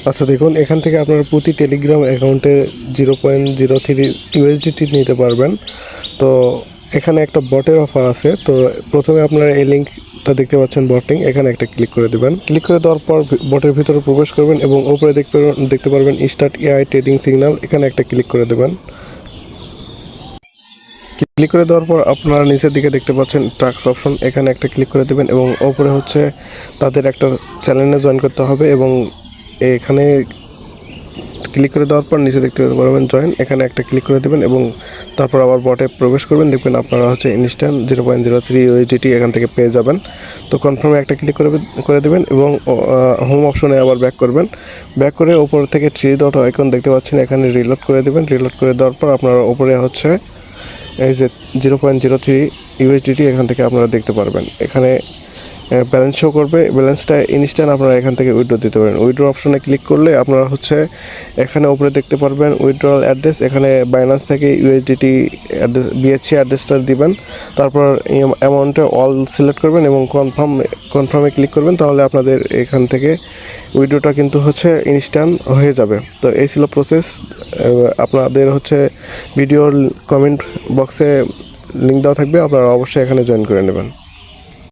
আচ্ছা দেখুন, এখান থেকে আপনারা প্রতি টেলিগ্রাম অ্যাকাউন্টে 0.03 ইউএসডিটি নিতে পারবেন। তো এখানে একটা বটের অফার আছে। তো প্রথমে আপনারা এই লিঙ্কটা দেখতে পাচ্ছেন বটিং, এখানে একটা ক্লিক করে দেবেন। ক্লিক করে দেওয়ার পর বটের ভিতরে প্রবেশ করবেন এবং উপরে দেখতে পারবেন স্টার্ট এআই ট্রেডিং সিগন্যাল, এখানে একটা ক্লিক করে দেবেন। ক্লিক করে দেওয়ার পর আপনারা নিচের দিকে দেখতে পাচ্ছেন ট্রাক্স অপশন, এখানে একটা ক্লিক করে দেবেন এবং ওপরে হচ্ছে তাদের একটা চ্যানেলে জয়েন করতে হবে এবং এখানে ক্লিক করে দেওয়ার পর নিচে দেখতে পারবেন জয়েন, এখানে একটা ক্লিক করে দেবেন এবং তারপর আবার বটে প্রবেশ করবেন। দেখবেন আপনারা হচ্ছে ইনস্ট্যান্ট 0.03 ইউএসডিটি এখান থেকে পেয়ে যাবেন। তো কনফার্মে একটা ক্লিক করে দেবেন এবং হোম অপশনে আবার ব্যাক করবেন। ব্যাক করে ওপর থেকে 3 ডট আইকন দেখতে পাচ্ছেন, এখানে রিলোড করে দেবেন। রিলোড করে দেওয়ার পর আপনারা ওপরে হচ্ছে এই যে 0.03 ইউএসডিটি এখান থেকে আপনারা দেখতে পারবেন। এখানে ব্যালেন্স শো করবে, ব্যালেন্সটা ইনস্ট্যান্ট আপনারা এখান থেকে উইথড্র দিতে পারেন। উইথড্র অপশনে ক্লিক করলে আপনারা হচ্ছে এখানে উপরে দেখতে পারবেন উইথড্রল অ্যাড্রেস, এখানে বাইন্যান্স থেকে ইউএসডিটি অ্যাড্রেস বিএসসি অ্যাড্রেসটা দিবেন। তারপর অ্যামাউন্টে অল সিলেক্ট করবেন এবং কনফার্মে ক্লিক করবেন, তাহলে আপনাদের এখান থেকে উইথড্রটা কিন্তু হচ্ছে ইনস্ট্যান্ট হয়ে যাবে। তো এই ছিল প্রসেস। আপনাদের হচ্ছে ভিডিওর কমেন্ট বক্সে লিঙ্ক দেওয়া থাকবে, আপনারা অবশ্যই এখানে জয়েন করে নেবেন।